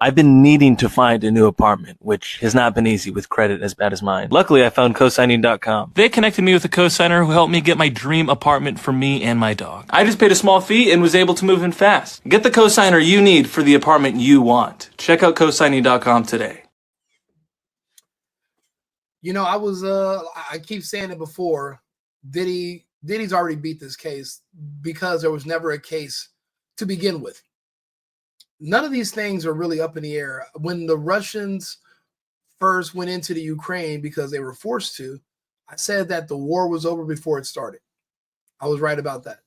I've been needing to find a new apartment, which has not been easy with credit as bad as mine. Luckily, I found cosigning.com. They connected me with a cosigner who helped me get my dream apartment for me and my dog. I just paid a small fee and was able to move in fast. Get the cosigner you need for the apartment you want. Check out cosigning.com today. You know, I keep saying it before. Diddy's already beat this case because there was never a case to begin with. None of these things are really up in the air. When the Russians first went into the Ukraine because they were forced to, I said that the war was over before it started. I was right about that.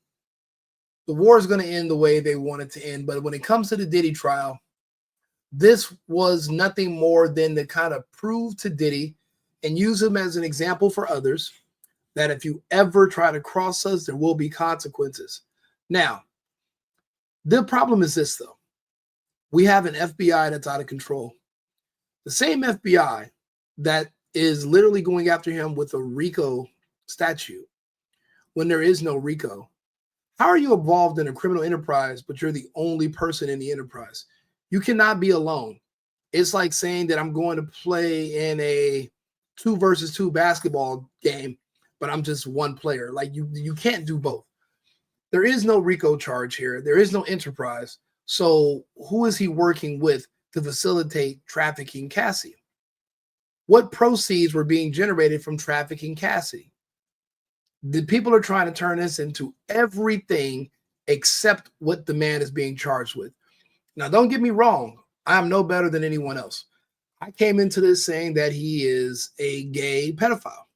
The war is going to end the way they want it to end. But when it comes to the Diddy trial, this was nothing more than to kind of prove to Diddy and use him as an example for others that if you ever try to cross us, there will be consequences. Now, the problem is this, though. We have an FBI that's out of control. The same FBI that is literally going after him with a Rico statute when there is no Rico. How are you involved in a criminal enterprise, but you're the only person in the enterprise? You cannot be alone. It's like saying that I'm going to play in a 2 versus 2 basketball game, but I'm just one player. Like you can't do both. There is no Rico charge here. There is no enterprise. So who is he working with to facilitate trafficking Cassie? What proceeds were being generated from trafficking Cassie? The people are trying to turn this into everything except what the man is being charged with. Now, don't get me wrong. I'm no better than anyone else. I came into this saying that he is a gay pedophile.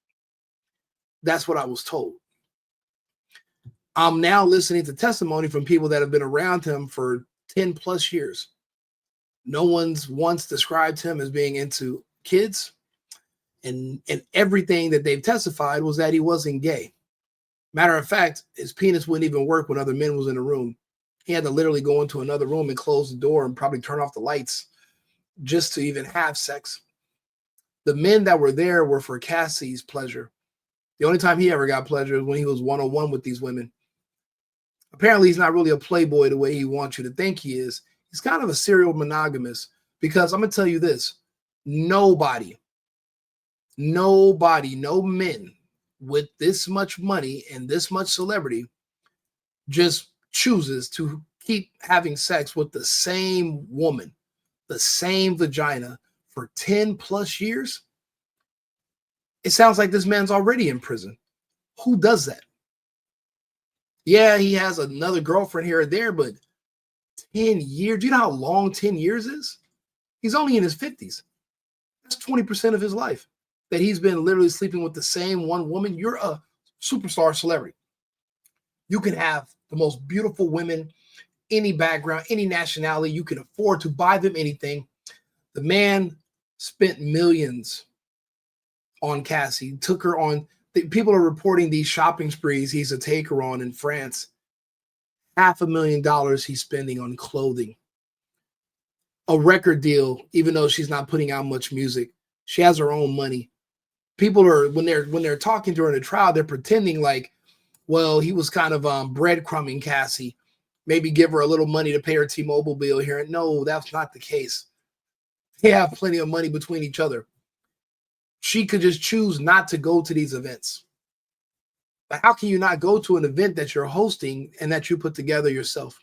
That's what I was told. I'm now listening to testimony from people that have been around him for 10 plus years. No one's once described him as being into kids, and everything that they've testified was that he wasn't gay. Matter of fact, his penis wouldn't even work when other men was in the room. He had to literally go into another room and close the door and probably turn off the lights just to even have sex. The men that were there were for Cassie's pleasure. The only time he ever got pleasure was when he was one-on-one with these women. Apparently, he's not really a playboy the way he wants you to think he is. He's kind of a serial monogamous because I'm going to tell you this. Nobody, no men with this much money and this much celebrity just chooses to keep having sex with the same woman, the same vagina for 10 plus years. It sounds like this man's already in prison. Who does that? Yeah, he has another girlfriend here or there, but 10 years. Do you know how long 10 years is? He's only in his 50s. That's 20% of his life that he's been literally sleeping with the same one woman. You're a superstar celebrity. You can have the most beautiful women, any background, any nationality. You can afford to buy them anything. The man spent millions on Cassie, took her on. People are reporting these shopping sprees he's a taker on in France. $500,000 he's spending on clothing. A record deal, even though she's not putting out much music. She has her own money. People are, when they're talking during the trial, they're pretending like, well, he was kind of breadcrumbing Cassie. Maybe give her a little money to pay her T-Mobile bill here. No, that's not the case. They have plenty of money between each other. She could just choose not to go to these events. But how can you not go to an event that you're hosting and that you put together yourself?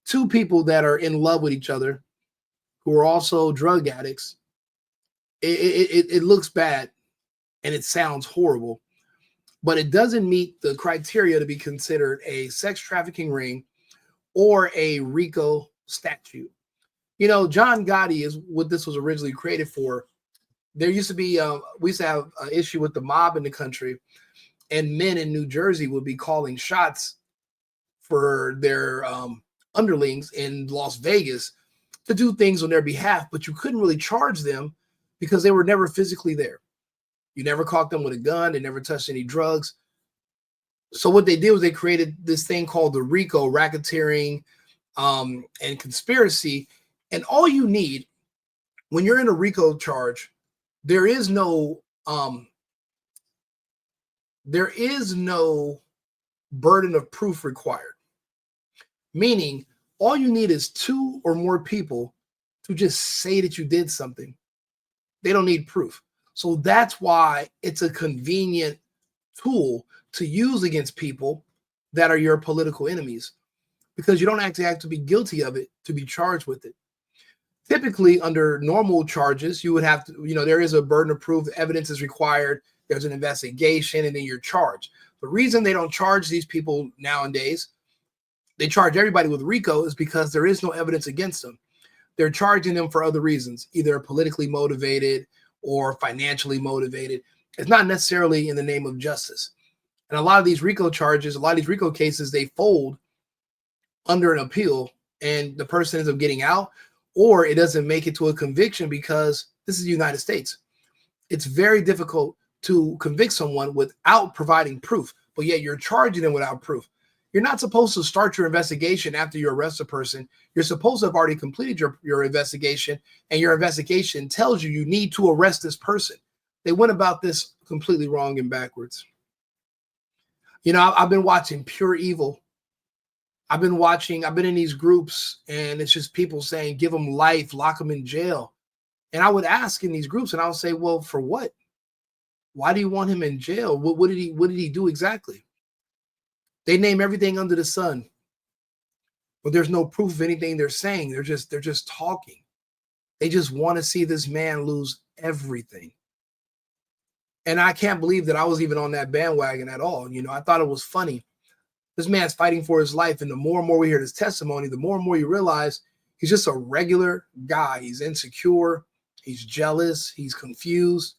Two people that are in love with each other, who are also drug addicts, it looks bad and it sounds horrible, but it doesn't meet the criteria to be considered a sex trafficking ring or a RICO statute. You know, John Gotti is what this was originally created for. There used to be, we used to have an issue with the mob in the country, and men in New Jersey would be calling shots for their underlings in Las Vegas to do things on their behalf, but you couldn't really charge them because they were never physically there. You never caught them with a gun. They never touched any drugs. So what they did was they created this thing called the RICO, racketeering and conspiracy. And all you need when you're in a RICO charge, there is no burden of proof required. Meaning, all you need is 2 or more people to just say that you did something. They don't need proof. So that's why it's a convenient tool to use against people that are your political enemies, because you don't actually have to be guilty of it to be charged with it. Typically, under normal charges, you would have to, there is a burden of proof, evidence is required, there's an investigation, and then you're charged. The reason they don't charge these people nowadays, they charge everybody with RICO, is because there is no evidence against them. They're charging them for other reasons, either politically motivated or financially motivated. It's not necessarily in the name of justice. And a lot of these RICO charges, a lot of these RICO cases, they fold under an appeal and the person ends up getting out, or it doesn't make it to a conviction because this is the United States. It's very difficult to convict someone without providing proof, but yet you're charging them without proof. You're not supposed to start your investigation after you arrest a person. You're supposed to have already completed your investigation, and your investigation tells you need to arrest this person. They went about this completely wrong and backwards. I've been watching Pure Evil. I've been in these groups, and it's just people saying, give them life, lock them in jail. And I would ask in these groups, and I would say, well, for what? Why do you want him in jail? What did he do exactly? They name everything under the sun, but there's no proof of anything they're saying. They're just talking. They just want to see this man lose everything. And I can't believe that I was even on that bandwagon at all. I thought it was funny. This man's fighting for his life. And the more and more we hear his testimony, the more and more you realize he's just a regular guy. He's insecure. He's jealous. He's confused.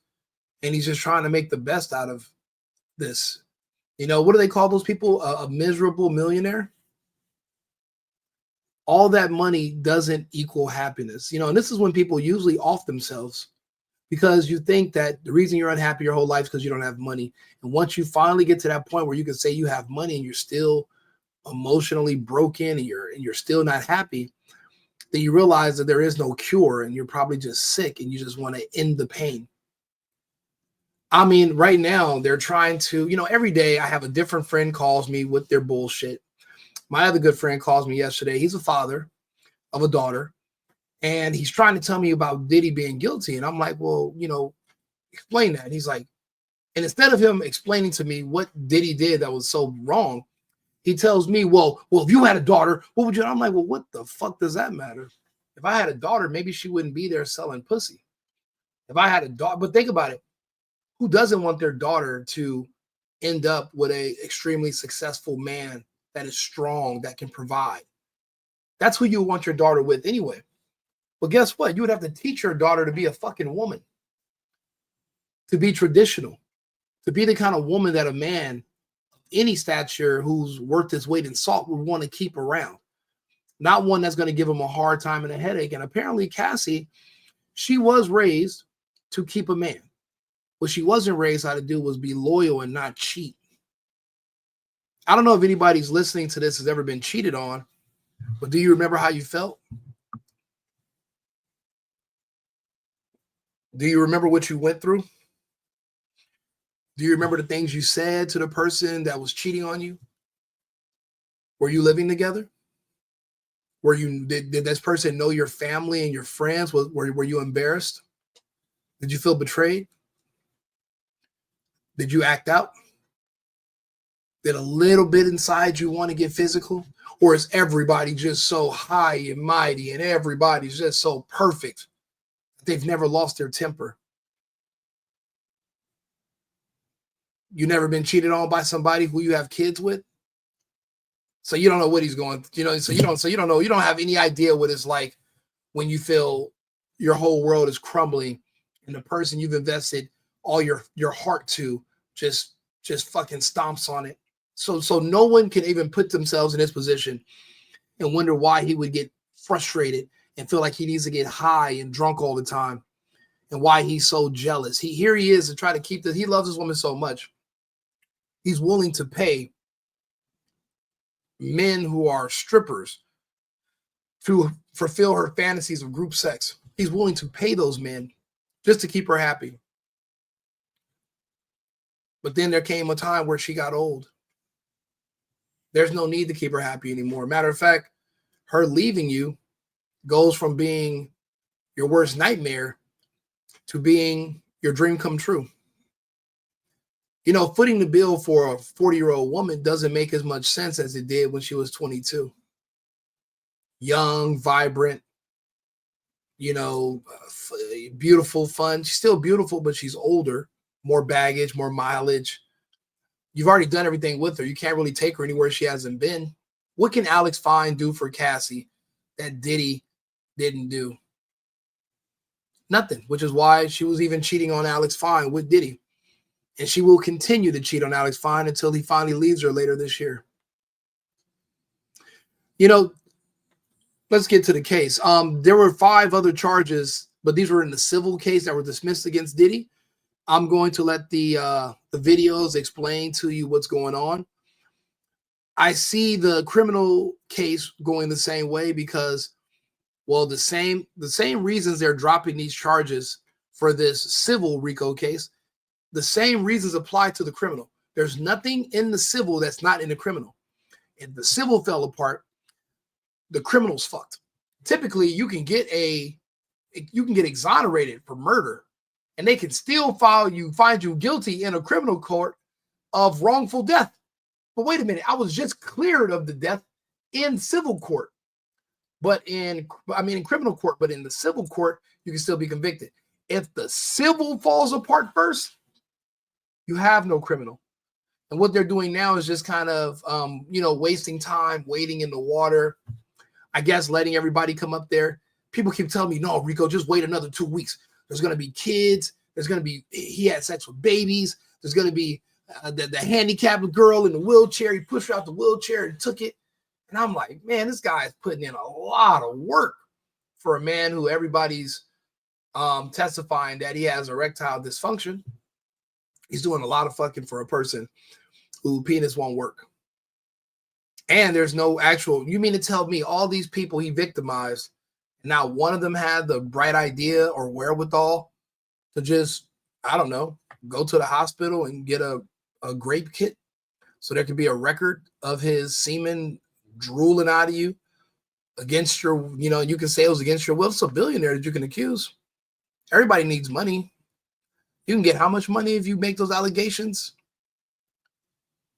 And he's just trying to make the best out of this. What do they call those people? A miserable millionaire? All that money doesn't equal happiness. And this is when people usually off themselves, because you think that the reason you're unhappy your whole life is because you don't have money. And once you finally get to that point where you can say you have money and you're still emotionally broken and you're still not happy, then you realize that there is no cure and you're probably just sick and you just want to end the pain. I mean, right now they're trying to, every day I have a different friend calls me with their bullshit. My other good friend calls me yesterday. He's a father of a daughter, and he's trying to tell me about Diddy being guilty. And I'm like, well, explain that. And he's like, and instead of him explaining to me what Diddy did that was so wrong, he tells me, well, if you had a daughter, what would you? I'm like, well, what the fuck does that matter? If I had a daughter, maybe she wouldn't be there selling pussy. If I had a daughter, but think about it. Who doesn't want their daughter to end up with a extremely successful man that is strong, that can provide? That's who you want your daughter with anyway. But guess what? You would have to teach your daughter to be a fucking woman, to be traditional, to be the kind of woman that a man of any stature who's worth his weight in salt would want to keep around. Not one that's going to give him a hard time and a headache. And apparently Cassie, she was raised to keep a man. What she wasn't raised how to do was be loyal and not cheat. I don't know if anybody's listening to this has ever been cheated on, but do you remember how you felt? Do you remember what you went through? Do you remember the things you said to the person that was cheating on you? Were you living together? Did this person know your family and your friends? Were you embarrassed? Did you feel betrayed? Did you act out? Did a little bit inside you want to get physical? Or is everybody just so high and mighty and everybody's just so perfect that they've never lost their temper? You never been cheated on by somebody who you have kids with? So you don't know what he's going, so you don't know, you don't have any idea what it's like when you feel your whole world is crumbling and the person you've invested all your heart to just fucking stomps on it. So no one can even put themselves in his position and wonder why he would get frustrated and feel like he needs to get high and drunk all the time and why he's so jealous. Here he is to try to keep this. He loves this woman so much. He's willing to pay men who are strippers to fulfill her fantasies of group sex. He's willing to pay those men just to keep her happy. But then there came a time where she got old. There's no need to keep her happy anymore. Matter of fact, her leaving you goes from being your worst nightmare to being your dream come true. You know, footing the bill for a 40-year-old woman doesn't make as much sense as it did when she was 22. Young, vibrant, you know, beautiful, fun. She's still beautiful, but she's older, more baggage, more mileage. You've already done everything with her. You can't really take her anywhere she hasn't been. What can Alex Fine do for Cassie that Diddy didn't do? Nothing, which is why she was even cheating on Alex Fine with Diddy. And she will continue to cheat on Alex Fine until he finally leaves her later this year. You know, let's get to the case. There were 5 other charges, but these were in the civil case that were dismissed against Diddy. I'm going to let the videos explain to you what's going on. I see the criminal case going the same way because, well, the same reasons they're dropping these charges for this civil RICO case, the same reasons apply to the criminal. There's nothing in the civil that's not in the criminal. If the civil fell apart, the criminal's fucked. Typically, you can get exonerated for murder, and they can still find you guilty in a criminal court of wrongful death. But wait a minute, I was just cleared of the death in civil court. But in criminal court, but in the civil court, you can still be convicted. If the civil falls apart first, you have no criminal. And what they're doing now is just kind of, wasting time, waiting in the water. I guess letting everybody come up there. People keep telling me, no, Rico, just wait another 2 weeks. There's going to be kids. He had sex with babies. There's going to be the handicapped girl in the wheelchair. He pushed her out the wheelchair and took it. And I'm like, man, this guy is putting in a lot of work for a man who everybody's testifying that he has erectile dysfunction. He's doing a lot of fucking for a person who penis won't work. And there's no actual, you mean to tell me all these people he victimized, now one of them had the bright idea or wherewithal to just, I don't know, go to the hospital and get a grape kit so there can be a record of his semen drooling out of you against your, you can say it was against your will. It's a billionaire that you can accuse. Everybody needs money. You can get how much money if you make those allegations?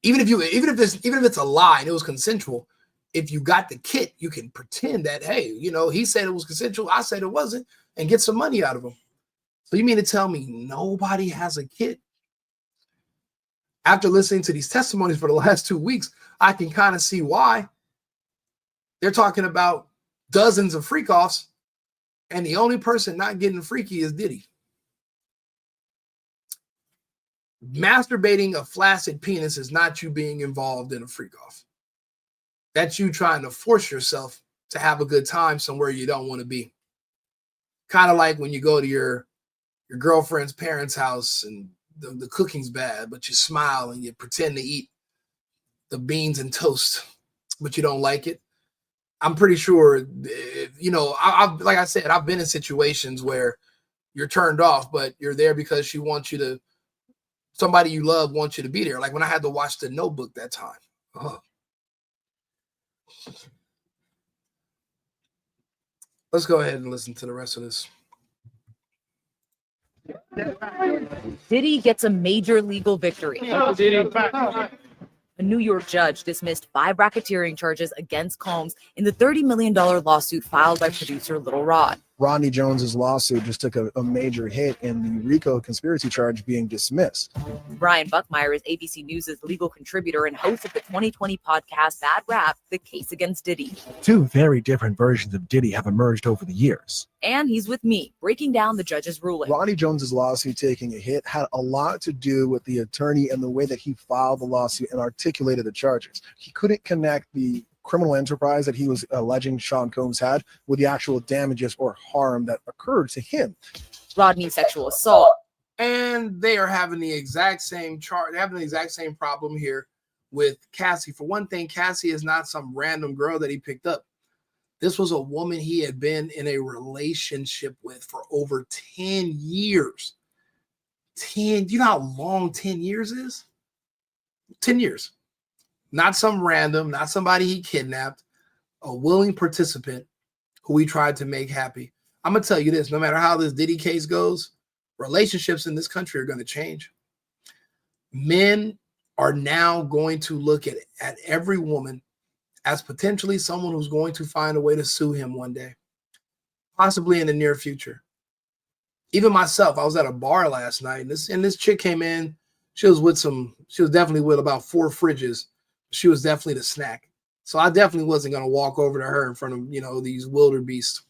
Even if it's a lie and it was consensual, if you got the kit, you can pretend that, hey, he said it was consensual, I said it wasn't, and get some money out of him. So you mean to tell me nobody has a kit? After listening to these testimonies for the last 2 weeks, I can kind of see why. They're talking about dozens of freak-offs, and the only person not getting freaky is Diddy. Masturbating a flaccid penis is not you being involved in a freak-off. That's you trying to force yourself to have a good time somewhere you don't want to be. Kind of like when you go to your girlfriend's parents' house and the cooking's bad, but you smile and you pretend to eat the beans and toast, but you don't like it. I'm pretty sure, like I said, I've been in situations where you're turned off, but you're there because somebody you love wants you to be there. Like when I had to watch The Notebook that time. Oh. Let's go ahead and listen to the rest of this. Diddy gets a major legal victory. A New York judge dismissed 5 racketeering charges against Combs in the $30 million lawsuit filed by producer Lil Rod. Rodney Jones's lawsuit just took a major hit in the RICO conspiracy charge being dismissed. Brian Buckmeyer is ABC News' legal contributor and host of the 2020 podcast Bad Rap, The Case Against Diddy. 2 very different versions of Diddy have emerged over the years. And he's with me, breaking down the judge's ruling. Rodney Jones's lawsuit taking a hit had a lot to do with the attorney and the way that he filed the lawsuit and articulated the charges. He couldn't connect the criminal enterprise that he was alleging Sean Combs had with the actual damages or harm that occurred to him. Rodney's sexual assault. And they are having the exact same charge. They're having the exact same problem here with Cassie. For one thing, Cassie is not some random girl that he picked up. This was a woman he had been in a relationship with for over 10 years. Do you know how long 10 years is? 10 years. Not some random, not somebody he kidnapped, a willing participant who he tried to make happy. I'm gonna tell you this: no matter how this Diddy case goes, relationships in this country are going to change. Men are now going to look at every woman as potentially someone who's going to find a way to sue him one day, possibly in the near future. Even myself, I was at a bar last night, and this chick came in. She was definitely with about 4 fridges. She was definitely the snack. So I definitely wasn't going to walk over to her in front of, these wildebeests.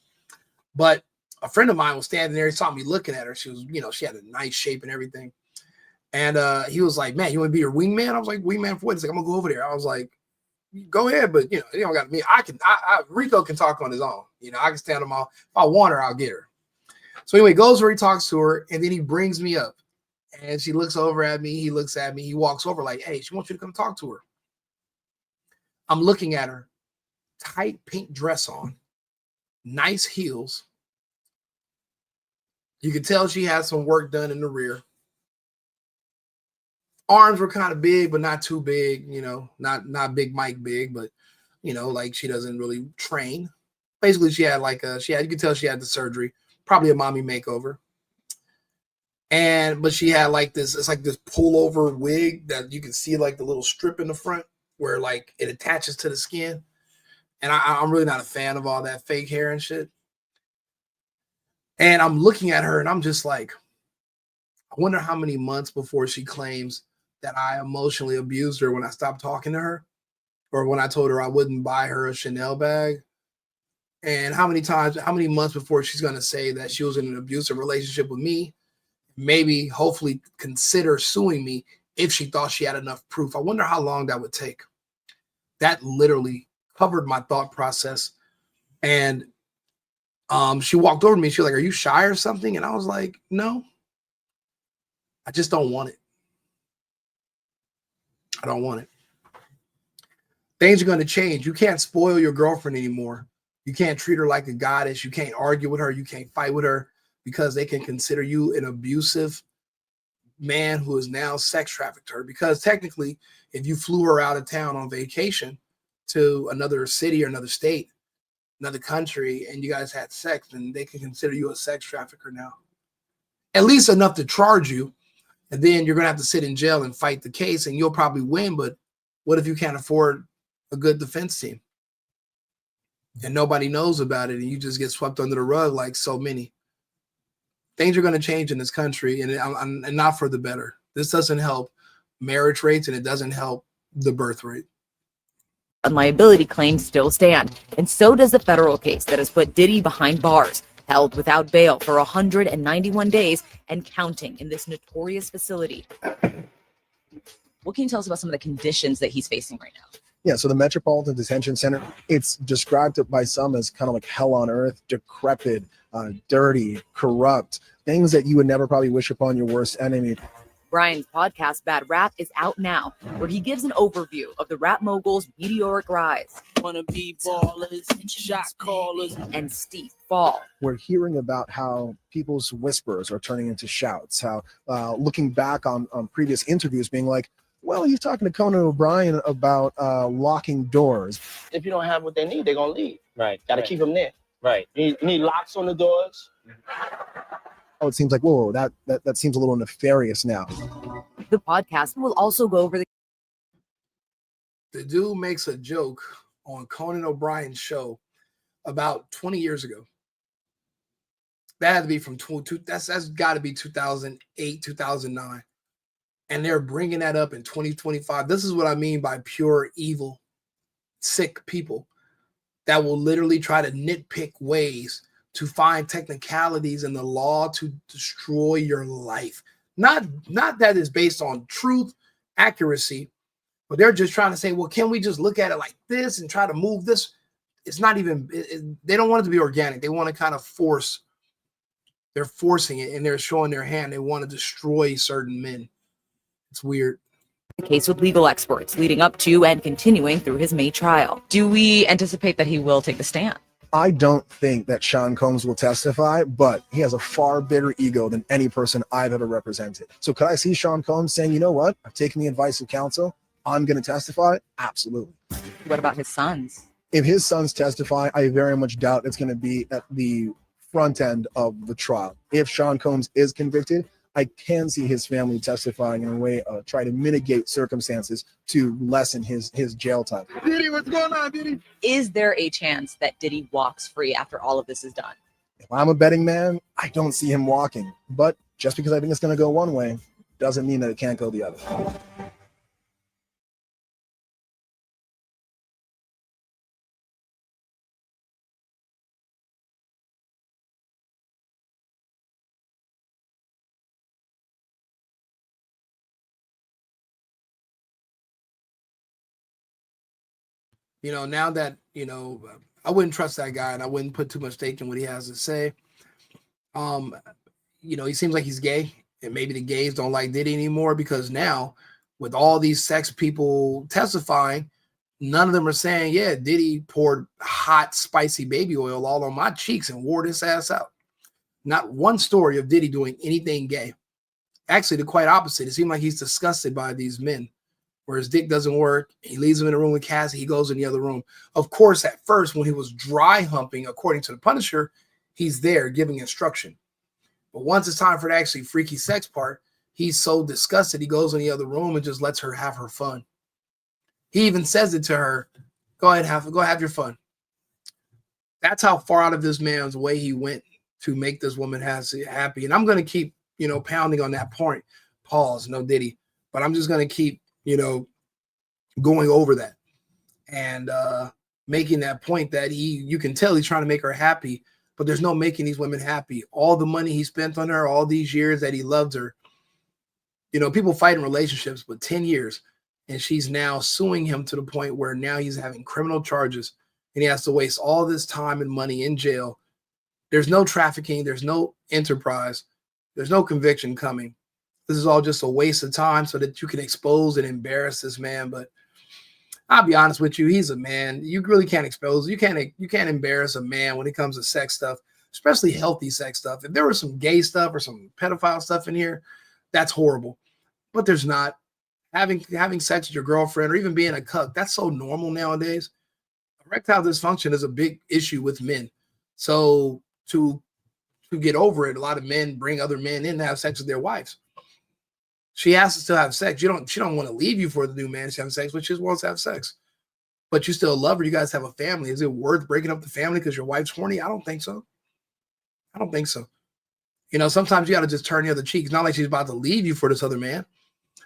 But a friend of mine was standing there. He saw me looking at her. She was, she had a nice shape and everything. And he was like, man, you want to be your wingman? I was like, wingman for what? He's like, I'm going to go over there. I was like, go ahead, but, you don't got me. Rico can talk on his own. I can stand on my, if I want her, I'll get her. So anyway, he goes where he talks to her, and then he brings me up. And she looks over at me. He looks at me. He walks over like, hey, she wants you to come talk to her. I'm looking at her. Tight pink dress on. Nice heels. You could tell she had some work done in the rear. Arms were kind of big, but not too big, not Big Mike big, but, like she doesn't really train. Basically, she had you could tell she had the surgery, probably a mommy makeover. But she had like this, it's like this pullover wig that you can see like the little strip in the front where like it attaches to the skin. And I'm really not a fan of all that fake hair and shit. And I'm looking at her and I'm just like, I wonder how many months before she claims that I emotionally abused her when I stopped talking to her, or when I told her I wouldn't buy her a Chanel bag. And how many months before she's going to say that she was in an abusive relationship with me, maybe hopefully consider suing me if she thought she had enough proof. I wonder how long that would take. That literally covered my thought process. And she walked over to me. She was like, are you shy or something? And I was like, no, I just don't want it. I don't want it. Things are going to change. You can't spoil your girlfriend anymore. You can't treat her like a goddess. You can't argue with her. You can't fight with her because they can consider you an abusive man who has now sex trafficked her. Because technically, if you flew her out of town on vacation to another city or another state, another country, and you guys had sex, then they can consider you a sex trafficker now. At least enough to charge you. And then you're going to have to sit in jail and fight the case, and you'll probably win. But what if you can't afford a good defense team? And nobody knows about it, and you just get swept under the rug like so many. Things are going to change in this country, and not for the better. This doesn't help marriage rates, and it doesn't help the birth rate. And liability claims still stand, and so does the federal case that has put Diddy behind bars, held without bail for 191 days and counting in this notorious facility. What can you tell us about some of the conditions that he's facing right now? Yeah, so the Metropolitan Detention Center, it's described by some as kind of like hell on earth, decrepit, dirty, corrupt, things that you would never probably wish upon your worst enemy. Brian's podcast, Bad Rap, is out now, where he gives an overview of the rap mogul's meteoric rise. Wanna be ballers, shot callers, and steep fall. We're hearing about how people's whispers are turning into shouts, how looking back on previous interviews being like, well, he's talking to Conan O'Brien about locking doors. If you don't have what they need, they're gonna leave. Right. Gotta keep them there. Right. You need locks on the doors. Oh, it seems like, whoa, that seems a little nefarious now. The podcast will also go over The dude makes a joke on Conan O'Brien's show about 20 years ago. That had to be from that's got to be 2008, 2009. And they're bringing that up in 2025. This is what I mean by pure evil, sick people that will literally try to nitpick ways to find technicalities in the law to destroy your life. Not that it's based on truth, accuracy, but they're just trying to say, well, can we just look at it like this and try to move this? It's not even, they don't want it to be organic. They want to kind of they're forcing it, and they're showing their hand. They want to destroy certain men. It's weird. the case with legal experts leading up to and continuing through his May trial. Do we anticipate that he will take the stand? I don't think that Sean Combs will testify, but he has a far bigger ego than any person I've ever represented. So could I see Sean Combs saying, you know what, I've taken the advice of counsel, I'm going to testify? Absolutely. What about his sons? If his sons testify, I very much doubt it's going to be at the front end of the trial. If Sean Combs is convicted, I can see his family testifying in a way, try to mitigate circumstances to lessen his jail time. Diddy, what's going on, Diddy? Is there a chance that Diddy walks free after all of this is done? If I'm a betting man, I don't see him walking. But just because I think it's going to go one way doesn't mean that it can't go the other. You know, now that, you know, I wouldn't trust that guy and I wouldn't put too much stake in what he has to say. You know, he seems like he's gay, and maybe the gays don't like Diddy anymore because now with all these sex people testifying, none of them are saying, yeah, Diddy poured hot, spicy baby oil all on my cheeks and wore this ass out. Not one story of Diddy doing anything gay. Actually, the quite opposite. It seemed like he's disgusted by these men. Where his dick doesn't work, he leaves him in a room with Cassie, he goes in the other room. Of course, at first, when he was dry humping, according to the Punisher, he's there giving instruction. But once it's time for the actually freaky sex part, he's so disgusted, he goes in the other room and just lets her have her fun. He even says it to her, go ahead, have your fun. That's how far out of this man's way he went to make this woman happy. And I'm going to keep, you know, pounding on that point. Pause, no Diddy. But I'm just going to keep, you know, going over that and making that point that you can tell he's trying to make her happy, but there's no making these women happy. All the money he spent on her, all these years that he loved her, you know, people fight in relationships, but 10 years, and she's now suing him to the point where now he's having criminal charges and he has to waste all this time and money in jail. There's no trafficking. There's no enterprise. There's no conviction coming. This is all just a waste of time so that you can expose and embarrass this man. But I'll be honest with you, he's a man. You really can't expose. You can't embarrass a man when it comes to sex stuff, especially healthy sex stuff. If there was some gay stuff or some pedophile stuff in here, that's horrible. But there's not. Having sex with your girlfriend or even being a cuck, that's so normal nowadays. Erectile dysfunction is a big issue with men. So to get over it, a lot of men bring other men in to have sex with their wives. She has to still have sex. She don't want to leave you for the new man to have sex, but she just wants to have sex. But you still love her. You guys have a family. Is it worth breaking up the family because your wife's horny? I don't think so. I don't think so. You know, sometimes you got to just turn the other cheek. It's not like she's about to leave you for this other man.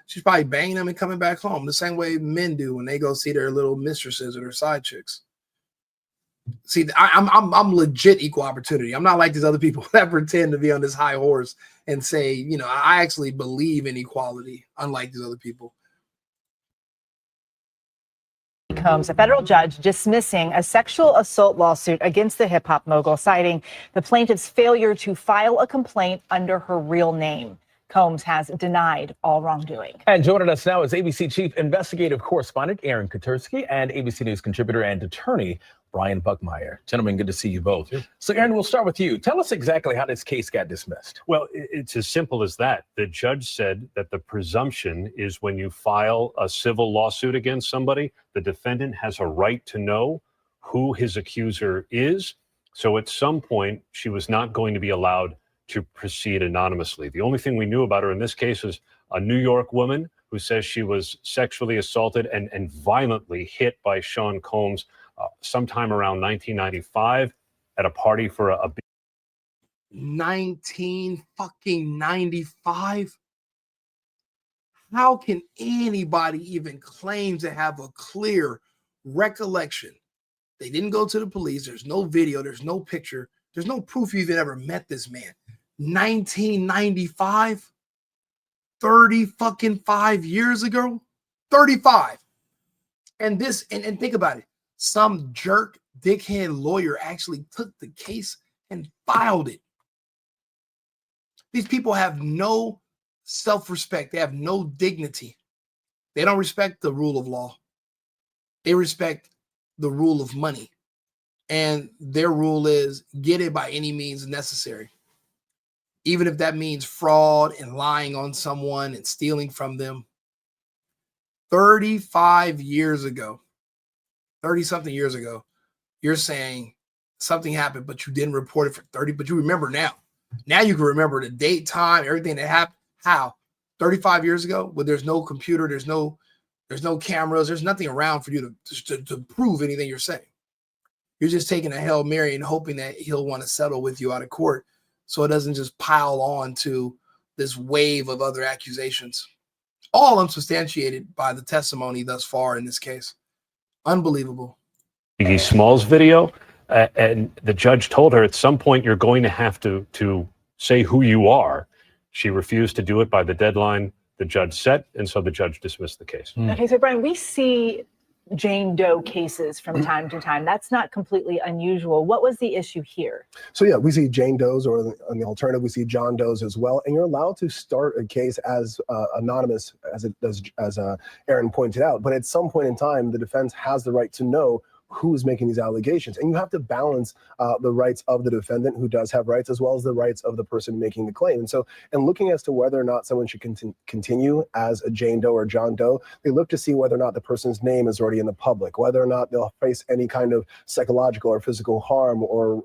She's probably banging them and coming back home the same way men do when they go see their little mistresses or their side chicks. See, I'm legit equal opportunity. I'm not like these other people that pretend to be on this high horse and say, you know, I actually believe in equality, unlike these other people. Combs, a federal judge dismissing a sexual assault lawsuit against the hip hop mogul, citing the plaintiff's failure to file a complaint under her real name. Combs has denied all wrongdoing. And joining us now is ABC Chief Investigative Correspondent Aaron Katersky and ABC News contributor and attorney Brian Buckmeyer. Gentlemen, good to see you both. Yeah. So, Aaron, we'll start with you. Tell us exactly how this case got dismissed. Well, it's as simple as that. The judge said that the presumption is when you file a civil lawsuit against somebody, the defendant has a right to know who his accuser is. So at some point, she was not going to be allowed to proceed anonymously. The only thing we knew about her in this case is a New York woman who says she was sexually assaulted and violently hit by Sean Combs sometime around 1995 at a party for a 1995. How can anybody even claim to have a clear recollection? They didn't go to the police. There's no video. There's no picture. There's no proof you even ever met this man. 1995, 35 years ago, 35. And this, and think about it. Some jerk dickhead lawyer actually took the case and filed it. These people have no self-respect. They have no dignity. They don't respect the rule of law. They respect the rule of money. And their rule is get it by any means necessary. Even if that means fraud and lying on someone and stealing from them. 35 years ago, 30-something years ago, you're saying something happened, but you didn't report it for 30, but you remember now. Now you can remember the date, time, everything that happened. How? 35 years ago, when there's no computer, there's no cameras, there's nothing around for you to prove anything you're saying. You're just taking a Hail Mary and hoping that he'll want to settle with you out of court so it doesn't just pile on to this wave of other accusations. All unsubstantiated by the testimony thus far in this case. Unbelievable. Biggie Smalls video, and the judge told her at some point you're going to have to say who you are. She refused to do it by the deadline the judge set, and so the judge dismissed the case. Okay, so Brian, we see Jane Doe cases from time to time. That's not completely unusual. What was the issue here? So yeah, we see Jane Does, or on the alternative, we see John Does as well. And you're allowed to start a case as anonymous as it does, as Aaron pointed out. But at some point in time, the defense has the right to know who is making these allegations. And you have to balance the rights of the defendant, who does have rights, as well as the rights of the person making the claim. And so in looking as to whether or not someone should continue as a Jane Doe or John Doe, they look to see whether or not the person's name is already in the public, whether or not they'll face any kind of psychological or physical harm or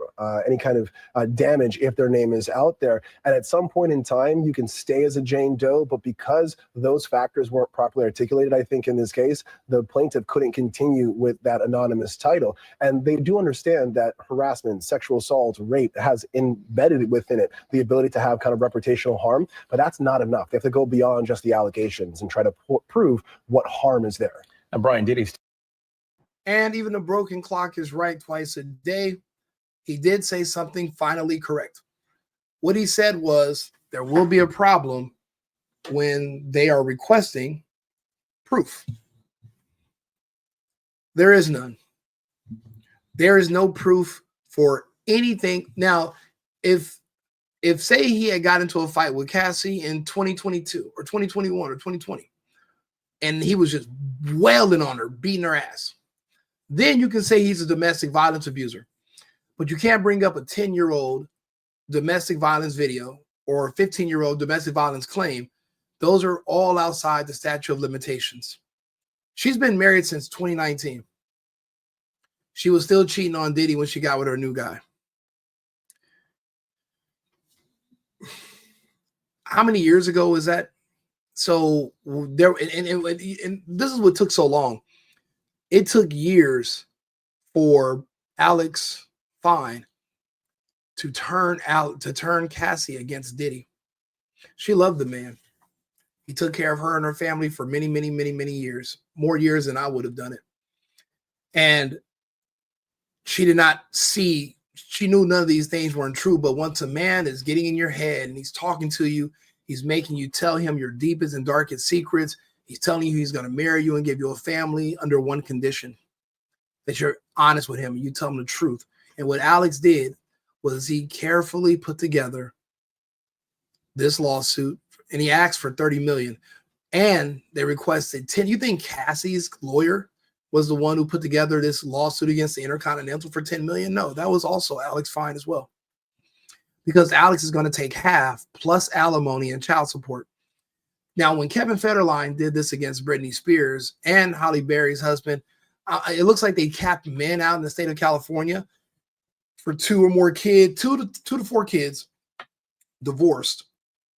any kind of damage if their name is out there. And at some point in time, you can stay as a Jane Doe, but because those factors weren't properly articulated, I think in this case, the plaintiff couldn't continue with that anonymous title. And they do understand that harassment, sexual assault, rape has embedded within it the ability to have kind of reputational harm, but that's not enough. They have to go beyond just the allegations and try to prove what harm is there. And Brian Diddy. And even a broken clock is right twice a day. He did say something finally correct. What he said was there will be a problem when they are requesting proof. There is none. There is no proof for anything. Now, if say he had got into a fight with Cassie in 2022 or 2021 or 2020, and he was just wailing on her, beating her ass, then you can say he's a domestic violence abuser. But you can't bring up a 10-year-old domestic violence video or a 15-year-old domestic violence claim. Those are all outside the statute of limitations. She's been married since 2019. She was still cheating on Diddy when she got with her new guy. How many years ago was that? So there, and this is what took so long. It took years for Alex Fine to turn Cassie against Diddy. She loved the man. He took care of her and her family for many, many, many, many years, more years than I would have done it. And she did not see, she knew none of these things weren't true. But once a man is getting in your head and he's talking to you, he's making you tell him your deepest and darkest secrets. He's telling you he's going to marry you and give you a family under one condition, that you're honest with him and you tell him the truth. And what Alex did was he carefully put together this lawsuit, and he asked for $30 million. And they requested 10. You think Cassie's lawyer was the one who put together this lawsuit against the Intercontinental for $10 million? No, that was also Alex Fine as well. Because Alex is going to take half plus alimony and child support. Now, when Kevin Federline did this against Britney Spears and Halle Berry's husband, it looks like they capped men out in the state of California for 2 or more kids, 2 to 4 kids divorced.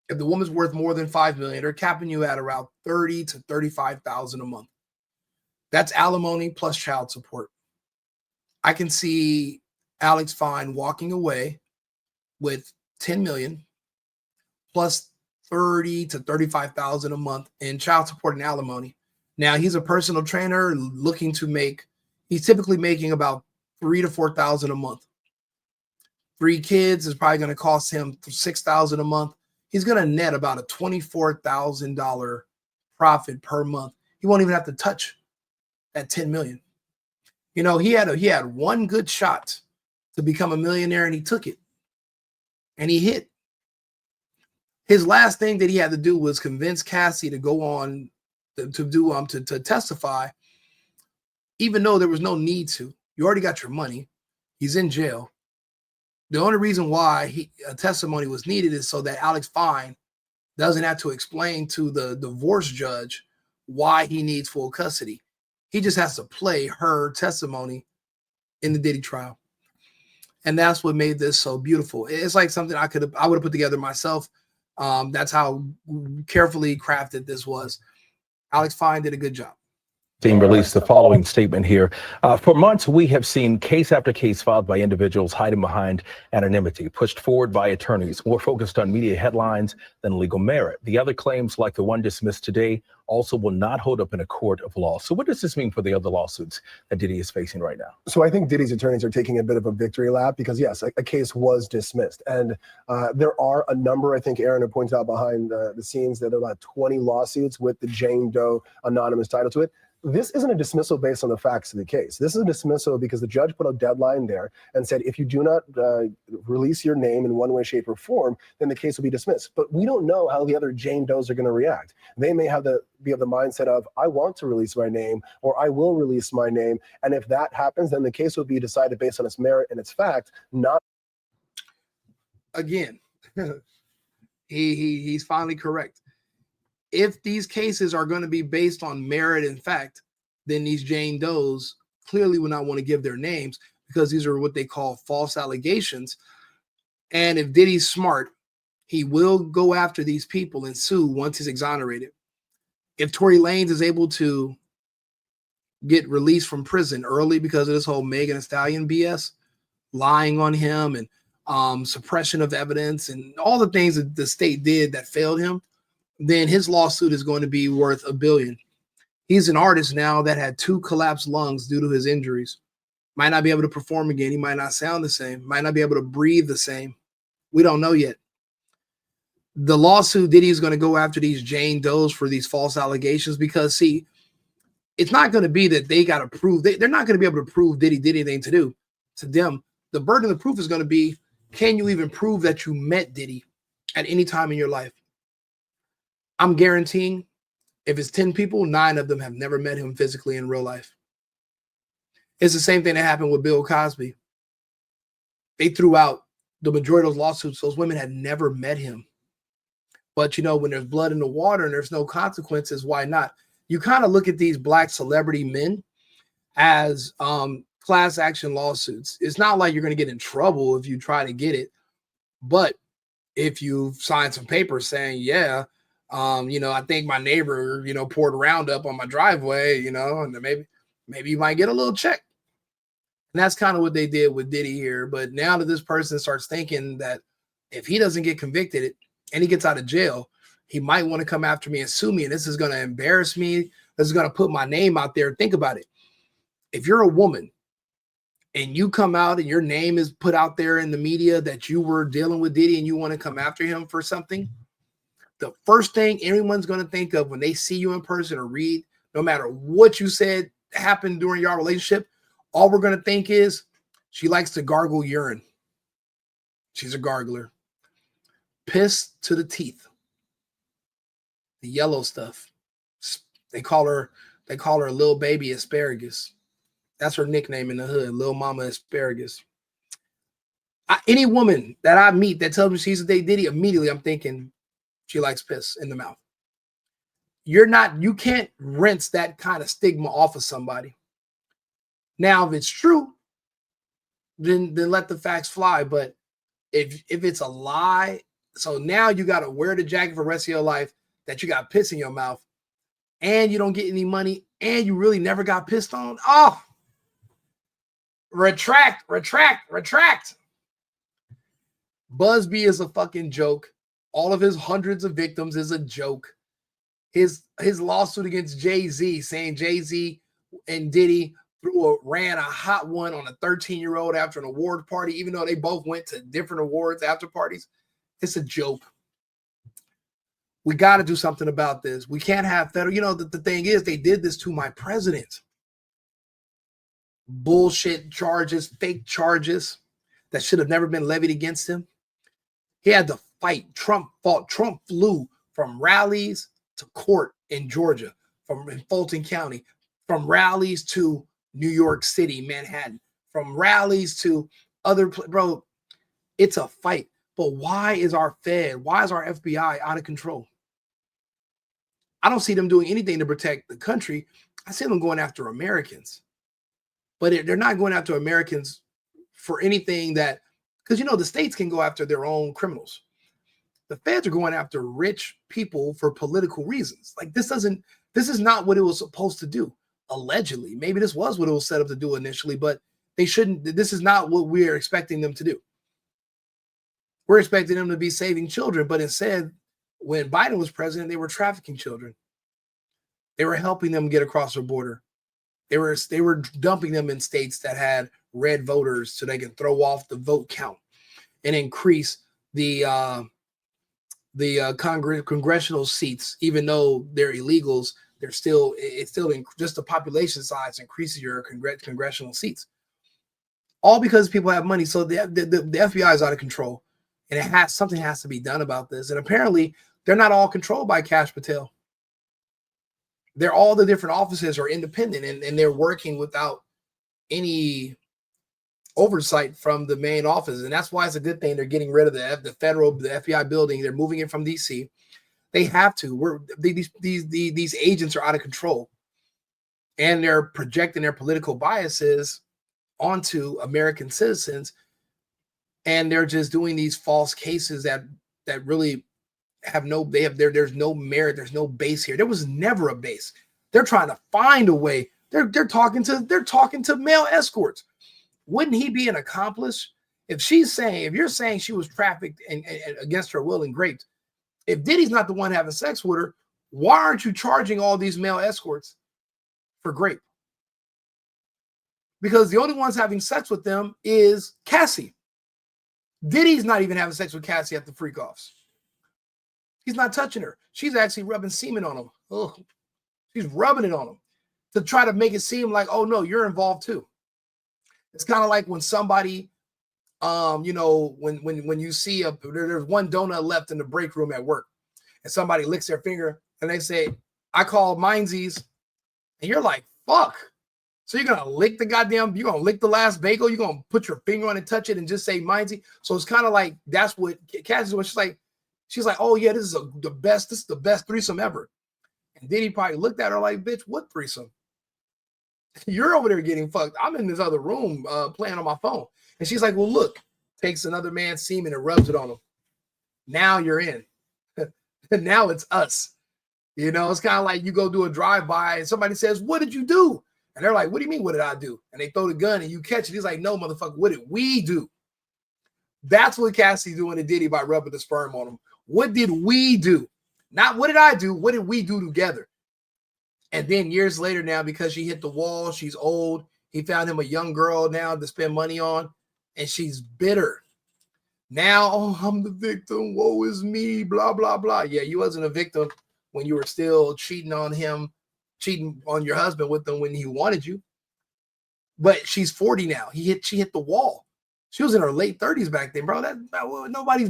If the woman's worth more than $5 million, they're capping you at around $30,000 to $35,000 a month. That's alimony plus child support. I can see Alex Fine walking away with $10 million plus $30,000 to $35,000 a month in child support and alimony. Now, he's a personal trainer looking to make, he's typically making about $3,000 to $4,000 a month. 3 kids is probably going to cost him $6,000 a month. He's going to net about a $24,000 profit per month. He won't even have to touch that $10 million. You know, he had one good shot to become a millionaire, and he took it. And he hit. His last thing that he had to do was convince Cassie to go on to testify, even though there was no need to. You already got your money. He's in jail. The only reason why a testimony was needed is so that Alex Fine doesn't have to explain to the divorce judge why he needs full custody. He just has to play her testimony in the Diddy trial. And that's what made this so beautiful. It's like something I would have put together myself. That's how carefully crafted this was. Alex Fine did a good job. Team released the following statement here. For months, we have seen case after case filed by individuals hiding behind anonymity, pushed forward by attorneys, more focused on media headlines than legal merit. The other claims, like the one dismissed today, also will not hold up in a court of law. So what does this mean for the other lawsuits that Diddy is facing right now? So I think Diddy's attorneys are taking a bit of a victory lap because, yes, a case was dismissed. And there are a number, I think Aaron had pointed out behind the scenes, that there are about 20 lawsuits with the Jane Doe anonymous title to it. This isn't a dismissal based on the facts of the case. This is a dismissal because the judge put a deadline there and said, if you do not release your name in one way, shape, or form, then the case will be dismissed. But we don't know how the other Jane Does are going to react. They may be of the mindset of, I want to release my name, or I will release my name. And if that happens, then the case will be decided based on its merit and its fact, not. Again, he's finally correct. If these cases are going to be based on merit and fact, then these Jane Does clearly will not want to give their names because these are what they call false allegations. And if Diddy's smart, he will go after these people and sue once he's exonerated. If Tory Lanez is able to get released from prison early because of this whole Megan Thee Stallion BS, lying on him and suppression of evidence and all the things that the state did that failed him, then his lawsuit is going to be worth $1 billion. He's an artist now that had 2 collapsed lungs due to his injuries. Might not be able to perform again. He might not sound the same. Might not be able to breathe the same. We don't know yet. The lawsuit, Diddy's going to go after these Jane Does for these false allegations because, see, it's not going to be that they got to prove. They're not going to be able to prove Diddy did anything to them. The burden of the proof is going to be, can you even prove that you met Diddy at any time in your life? I'm guaranteeing if it's 10 people, 9 of them have never met him physically in real life. It's the same thing that happened with Bill Cosby. They threw out the majority of those lawsuits. Those women had never met him. But, you know, when there's blood in the water and there's no consequences, why not? You kind of look at these black celebrity men as class action lawsuits. It's not like you're going to get in trouble if you try to get it. But if you sign some papers saying, yeah, you know, I think my neighbor, you know, poured Roundup on my driveway, you know, and then maybe you might get a little check. And that's kind of what they did with Diddy here. But now that this person starts thinking that if he doesn't get convicted and he gets out of jail, he might want to come after me and sue me. And this is going to embarrass me. This is going to put my name out there. Think about it. If you're a woman and you come out and your name is put out there in the media that you were dealing with Diddy and you want to come after him for something, the first thing everyone's going to think of when they see you in person or read, no matter what you said happened during your relationship, all we're going to think is she likes to gargle urine. She's a gargler. Piss to the teeth. The yellow stuff. They call her Lil Baby Asparagus. That's her nickname in the hood, Lil Mama Asparagus. Any woman that I meet that tells me she's a date Diddy, immediately I'm thinking she likes piss in the mouth. You can't rinse that kind of stigma off of somebody. Now, if it's true, then let the facts fly. But if it's a lie, so now you got to wear the jacket for the rest of your life that you got piss in your mouth and you don't get any money and you really never got pissed on. Oh, retract. Busby is a fucking joke. All of his hundreds of victims is a joke. His lawsuit against Jay-Z, saying Jay-Z and Diddy ran a hot one on a 13-year-old after an award party, even though they both went to different awards after parties. It's a joke. We got to do something about this. We can't have federal. You know, the thing is, they did this to my president. Bullshit charges, fake charges that should have never been levied against him. He had to fight. Trump flew from rallies to court in Georgia, in Fulton County, from rallies to New York City, Manhattan, from rallies to bro, it's a fight. But why is our FBI out of control? I don't see them doing anything to protect the country. I see them going after Americans. But they're not going after Americans for anything that, because the states can go after their own criminals. The feds are going after rich people for political reasons. Like this is not what it was supposed to do. Allegedly, maybe this was what it was set up to do initially, but they shouldn't. This is not what we're expecting them to do. We're expecting them to be saving children, but instead, when Biden was president, they were trafficking children. They were helping them get across the border. They were dumping them in states that had red voters so they can throw off the vote count and increase the congressional seats. Even though they're illegals, it's still just the population size increases your congressional seats. All because people have money. So the FBI is out of control, and something has to be done about this. And apparently, they're not all controlled by Kash Patel. All the different offices are independent, and they're working without any oversight from the main office. And that's why it's a good thing they're getting rid of the FBI building. They're moving it from DC. They have to. These agents are out of control, and they're projecting their political biases onto American citizens, and they're just doing these false cases that really there's no merit, there's no base here. There was never a base. They're trying to find a way. They're talking to male escorts. Wouldn't he be an accomplice if you're saying she was trafficked and against her will and raped? If Diddy's not the one having sex with her, why aren't you charging all these male escorts for rape? Because the only ones having sex with them is Cassie. Diddy's not even having sex with Cassie at the freak-offs. He's not touching her. She's actually rubbing semen on him. Oh, she's rubbing it on him to try to make it seem like, oh no, you're involved too. It's kind of like when somebody, when you see there's one donut left in the break room at work, and somebody licks their finger, and they say, "I call Mindsies," and you're like, "Fuck." So you're gonna lick the last bagel, you're gonna put your finger on it, touch it, and just say Mindsy. So it's kind of like that's what Cassie's doing. She's like, oh yeah, this is the best threesome ever. And Diddy probably looked at her like, bitch, what threesome? You're over there getting fucked. I'm in this other room playing on my phone. And she's like, well, look, takes another man's semen and rubs it on him. Now you're in. Now it's us. It's kind of like you go do a drive-by and somebody says, what did you do? And they're like, what do you mean, what did I do? And they throw the gun and you catch it. He's like, no, motherfucker, what did we do? That's what Cassie's doing to Diddy by rubbing the sperm on him. What did we do? Not what did I do? What did we do together? And then years later now, because she hit the wall, she's old. He found him a young girl now to spend money on, and she's bitter. Now, oh, I'm the victim. Woe is me, blah, blah, blah. Yeah, you wasn't a victim when you were still cheating on your husband with him when he wanted you. But she's 40 now. She hit the wall. She was in her late 30s back then, bro. Nobody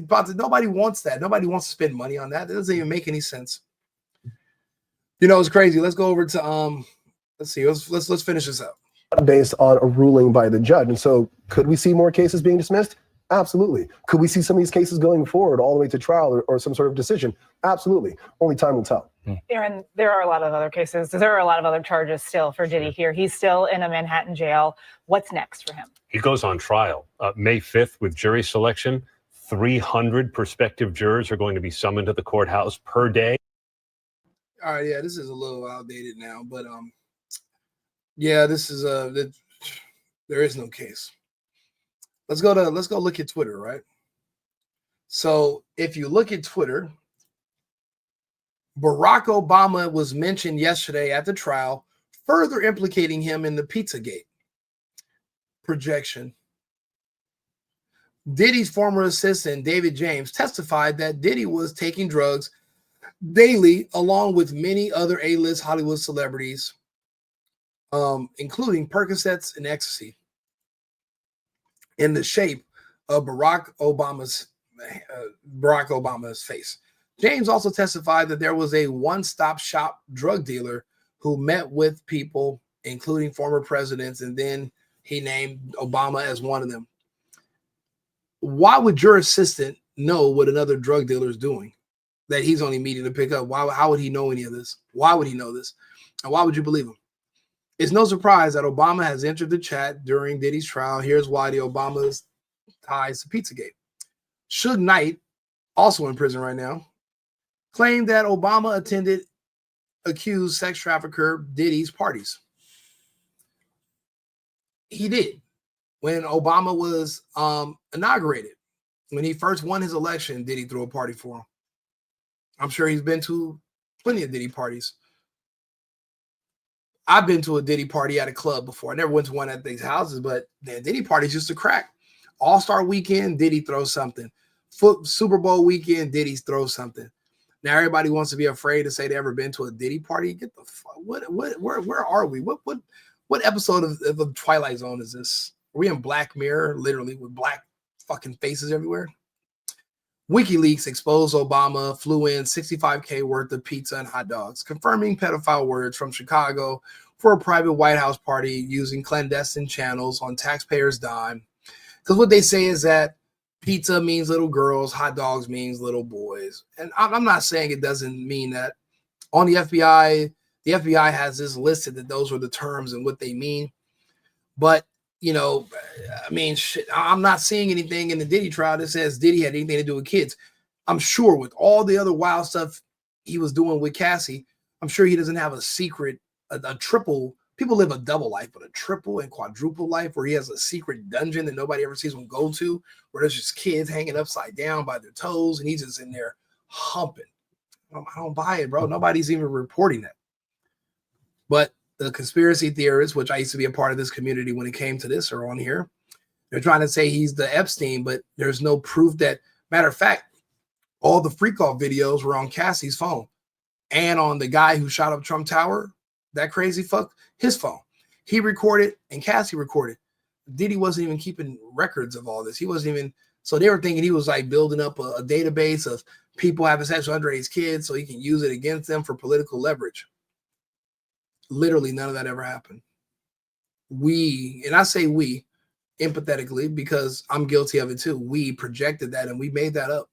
wants that. Nobody wants to spend money on that. It doesn't even make any sense. It's crazy. Let's go over to let's see. Let's finish this up. Based on a ruling by the judge. And so could we see more cases being dismissed? Absolutely. Could we see some of these cases going forward all the way to trial or some sort of decision? Absolutely. Only time will tell. Aaron, there are a lot of other cases. There are a lot of other charges still for Diddy here. He's still in a Manhattan jail. What's next for him? He goes on trial May 5th with jury selection. 300 prospective jurors are going to be summoned to the courthouse per day. All right, yeah, this is a little outdated now, but yeah, this is there is no case. Let's go look at Twitter, right? So if you look at Twitter, Barack Obama was mentioned yesterday at the trial, further implicating him in the Pizzagate projection. Diddy's former assistant, David James, testified that Diddy was taking drugs daily along with many other A-list Hollywood celebrities, including Percocets and ecstasy, in the shape of Barack Obama's face. James also testified that there was a one-stop shop drug dealer who met with people, including former presidents, and then he named Obama as one of them. Why would your assistant know what another drug dealer is doing that he's only meeting to pick up? How would he know any of this? Why would he know this? And why would you believe him? It's no surprise that Obama has entered the chat during Diddy's trial. Here's why: the Obamas ties to Pizzagate. Suge Knight, also in prison right now, claimed that Obama attended accused sex trafficker Diddy's parties. He did. When Obama was inaugurated, when he first won his election, Diddy threw a party for him. I'm sure he's been to plenty of Diddy parties. I've been to a Diddy party at a club before. I never went to one at these houses, but man, Diddy parties used to crack. All-Star weekend, Diddy throws something. Super Bowl weekend, Diddy throws something. Now everybody wants to be afraid to say they ever been to a Diddy party. Get the fuck. Where are we? What episode of the Twilight Zone is this? Are we in Black Mirror, literally, with black fucking faces everywhere? WikiLeaks exposed Obama flew in $65K worth of pizza and hot dogs, confirming pedophile words from Chicago for a private White House party using clandestine channels on taxpayers' dime. Because what they say is that pizza means little girls, hot dogs means little boys. And I'm not saying it doesn't mean that. On the FBI has this listed that those were the terms and what they mean. But, you know, I mean, shit, I'm not seeing anything in the Diddy trial that says Diddy had anything to do with kids. I'm sure with all the other wild stuff he was doing with Cassie, I'm sure he doesn't have a secret, a triple. People live a double life, but a triple and quadruple life where he has a secret dungeon that nobody ever sees him go to, where there's just kids hanging upside down by their toes, and he's just in there humping. I don't buy it, bro. Nobody's even reporting that. But the conspiracy theorists, which I used to be a part of this community when it came to this, are on here. They're trying to say he's the Epstein, but there's no proof that. Matter of fact, all the freak off videos were on Cassie's phone and on the guy who shot up Trump Tower, that crazy fuck, his phone. He recorded and Cassie recorded. Diddy wasn't even keeping records of all this. He wasn't even, so they were thinking he was like building up a database of people having sex with underage kids so he can use it against them for political leverage. Literally none of that ever happened. We, and I say we empathetically because I'm guilty of it too. We projected that and we made that up.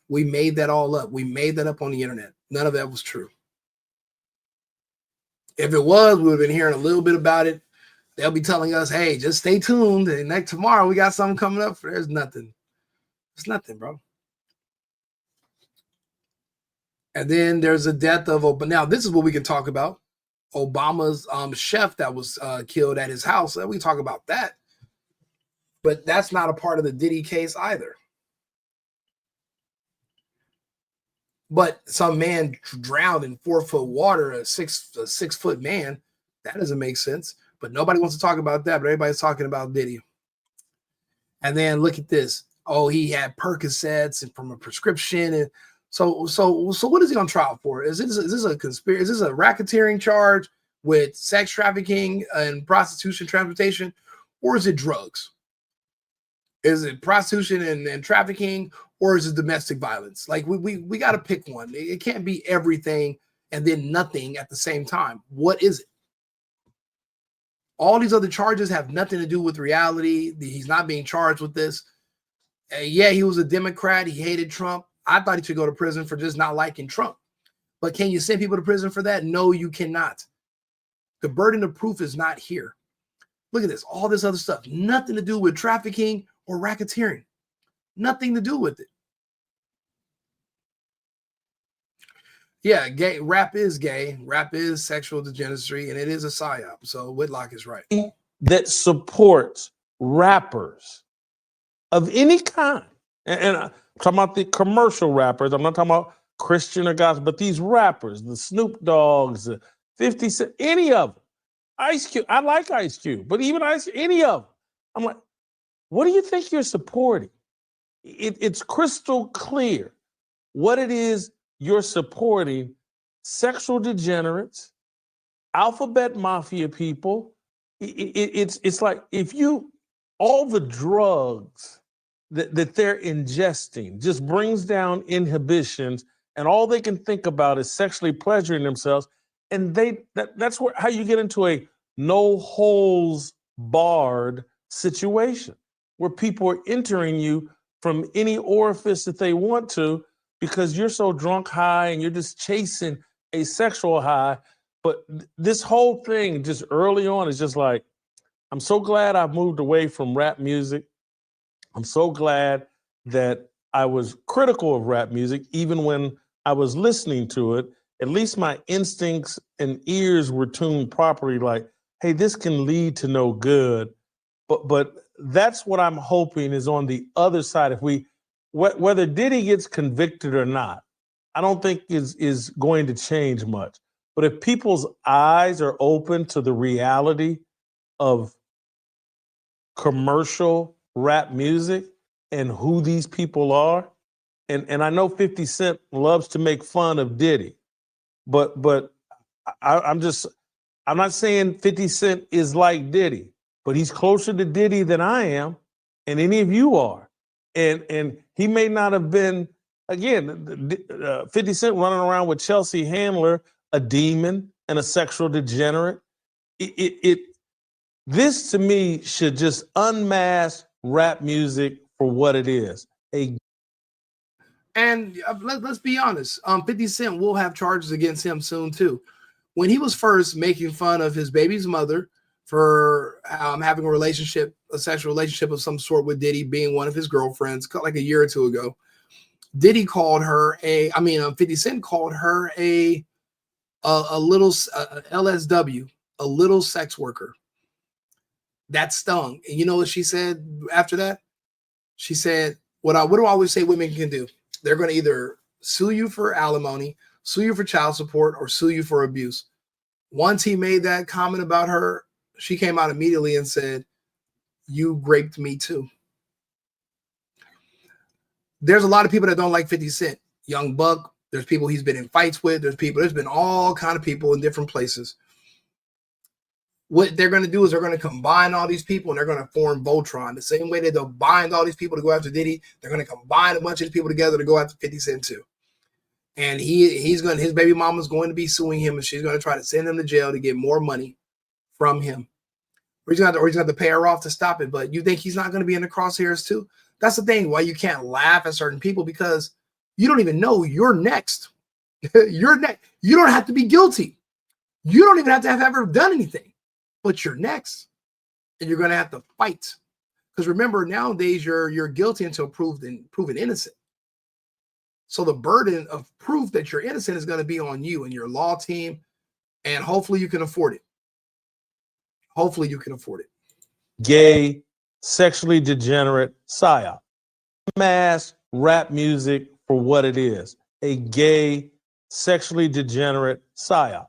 We made that all up. We made that up on the internet. None of that was true. If it was, we would have been hearing a little bit about it. They'll be telling us, hey, just stay tuned. And next tomorrow we got something coming up. There's nothing. There's nothing, bro. And then there's a death of Obama. Now, this is what we can talk about. Obama's chef that was killed at his house. We talk about that. But that's not a part of the Diddy case either. But some man drowned in 4-foot water, a 6-foot man. That doesn't make sense. But nobody wants to talk about that. But everybody's talking about Diddy. And then look at this. Oh, he had Percocets and from a prescription. And so what is he on trial for? Is this a conspiracy? Is this a racketeering charge with sex trafficking and prostitution, transportation, or is it drugs? Is it prostitution and trafficking, or is it domestic violence? Like we got to pick one. It can't be everything and then nothing at the same time. What is it? All these other charges have nothing to do with reality. He's not being charged with this. Yeah, he was a Democrat. He hated Trump. I thought he should go to prison for just not liking Trump. But can you send people to prison for that? No, you cannot. The burden of proof is not here. Look at this. All this other stuff. Nothing to do with trafficking or racketeering. Nothing to do with it. Yeah, gay. Rap is gay. Rap is sexual degeneracy, and it is a psyop. So Whitlock is right. That supports rappers of any kind. And I'm talking about the commercial rappers. I'm not talking about Christian or gospel, but these rappers, the Snoop Dogs, the 50 Cent, any of them. Ice Cube. I like Ice Cube, but even any of them. I'm like, what do you think you're supporting? It's crystal clear what it is you're supporting: sexual degenerates, alphabet mafia people. It's like if you, all the drugs that they're ingesting just brings down inhibitions, and all they can think about is sexually pleasuring themselves. And that's how you get into a no holes barred situation where people are entering you from any orifice that they want to because you're so drunk high and you're just chasing a sexual high. But this whole thing just early on is just like, I'm so glad I've moved away from rap music. I'm so glad that I was critical of rap music, even when I was listening to it. At least my instincts and ears were tuned properly, like, hey, this can lead to no good. But that's what I'm hoping is on the other side. If we, whether Diddy gets convicted or not, I don't think is going to change much. But if people's eyes are open to the reality of commercial rap music and who these people are, and I know 50 Cent loves to make fun of Diddy, but I'm not saying 50 Cent is like Diddy, but he's closer to Diddy than I am, and any of you are. And he may not have been, again, 50 Cent running around with Chelsea Handler, a demon and a sexual degenerate. This to me should just unmask rap music for what it is. And let's be honest, 50 Cent will have charges against him soon too. When he was first making fun of his baby's mother for having a sexual relationship of some sort with Diddy being one of his girlfriends, like a year or two ago, Diddy called her 50 Cent called her a little LSW, a little sex worker. That stung. And you know what she said after that? She said, what do I always say women can do? They're going to either sue you for alimony, sue you for child support, or sue you for abuse. Once he made that comment about her, she came out immediately and said, you raped me too. There's a lot of people that don't like 50 Cent. Young Buck, there's people he's been in fights with. There's been all kind of people in different places. What they're going to do is they're going to combine all these people and they're going to form Voltron. The same way that they'll bind all these people to go after Diddy, they're going to combine a bunch of these people together to go after 50 Cent too. And his baby mama's going to be suing him, and she's going to try to send him to jail to get more money from him. Or he's going to have to pay her off to stop it. But you think he's not going to be in the crosshairs too? That's the thing why you can't laugh at certain people, because you don't even know you're next. You're next. You don't have to be guilty. You don't even have to have ever done anything. But you're next, and you're going to have to fight. Because remember, nowadays you're guilty until proven innocent. So the burden of proof that you're innocent is going to be on you and your law team, and hopefully you can afford it. Hopefully you can afford it. Gay, sexually degenerate psyop. Mass rap music for what it is. A gay, sexually degenerate psyop.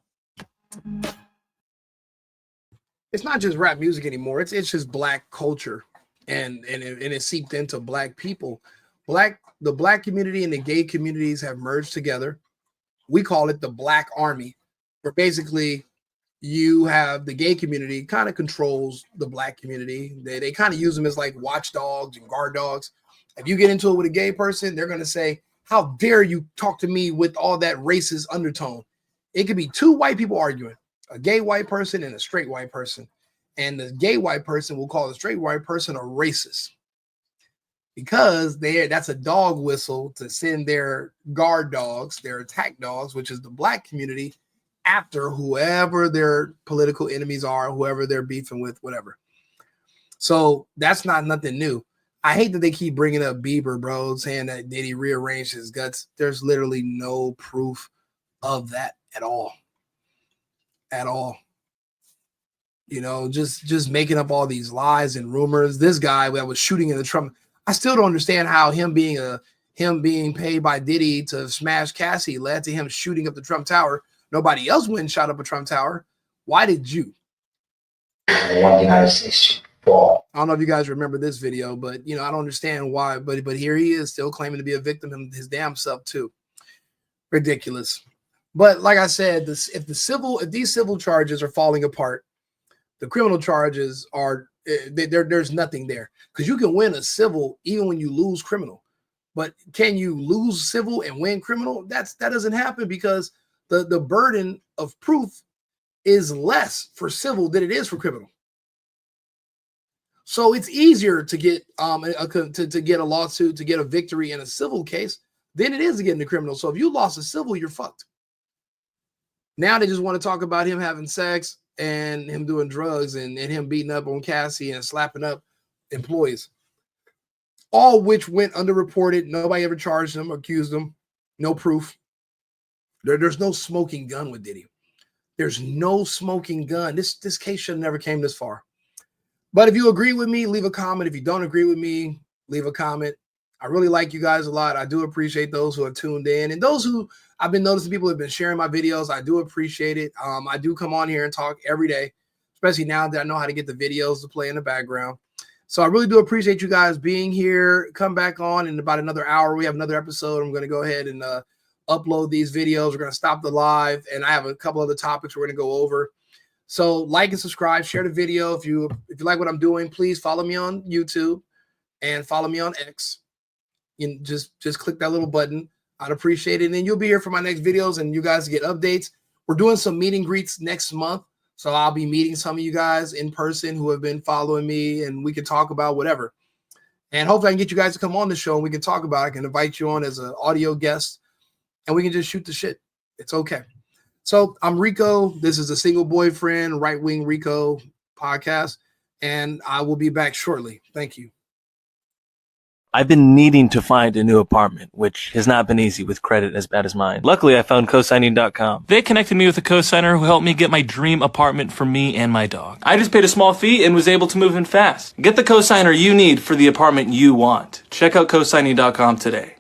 It's not just rap music anymore. It's just black culture, and it seeped into black people. The black community and the gay communities have merged together. We call it the Black Army, where basically you have the gay community kind of controls the black community. They kind of use them as like watchdogs and guard dogs. If you get into it with a gay person, they're going to say, how dare you talk to me with all that racist undertone? It could be two white people arguing, a gay white person and a straight white person. And the gay white person will call the straight white person a racist, because that's a dog whistle to send their guard dogs, their attack dogs, which is the black community, after whoever their political enemies are, whoever they're beefing with, whatever. So that's not nothing new. I hate that they keep bringing up Bieber, bro, saying that Diddy rearranged his guts. There's literally no proof of that at all. At all. You know, just making up all these lies and rumors. This guy that was shooting in the Trump, I still don't understand how him being paid by Diddy to smash Cassie led to him shooting up the Trump Tower. Nobody else went and shot up a Trump Tower. Why did you? I want the United States to fall. I don't know if you guys remember this video, but I don't understand why. But here he is, still claiming to be a victim of his damn self too. Ridiculous. But like I said, if these civil charges are falling apart, the criminal charges are there's nothing there, because you can win a civil even when you lose criminal. But can you lose civil and win criminal? That doesn't happen, because the burden of proof is less for civil than it is for criminal. So it's easier to get to get a lawsuit, to get a victory in a civil case than it is to get in the criminal. So if you lost a civil, you're fucked. Now they just want to talk about him having sex and him doing drugs and him beating up on Cassie and slapping up employees. All which went underreported. Nobody ever charged him, accused him. No proof. There's no smoking gun with Diddy. There's no smoking gun. This case should have never came this far. But if you agree with me, leave a comment. If you don't agree with me, leave a comment. I really like you guys a lot. I do appreciate those who have tuned in. And those who I've been noticing people have been sharing my videos. I do appreciate it. I do come on here and talk every day, especially now that I know how to get the videos to play in the background. So I really do appreciate you guys being here. Come back on in about another hour. We have another episode. I'm going to go ahead and upload these videos. We're going to stop the live, and I have a couple other topics we're going to go over. So like and subscribe, share the video. If you like what I'm doing, please follow me on YouTube and follow me on X. You just click that little button. I'd appreciate it. And then you'll be here for my next videos, and you guys get updates. We're doing some meet and greets next month. So I'll be meeting some of you guys in person who have been following me, and we can talk about whatever. And hopefully I can get you guys to come on the show and we can talk about it. I can invite you on as an audio guest, and we can just shoot the shit. It's okay. So I'm Rico. This is the Single Boyfriend Right Wing Rico podcast, and I will be back shortly. Thank you. I've been needing to find a new apartment, which has not been easy with credit as bad as mine. Luckily, I found cosigning.com. They connected me with a cosigner who helped me get my dream apartment for me and my dog. I just paid a small fee and was able to move in fast. Get the cosigner you need for the apartment you want. Check out cosigning.com today.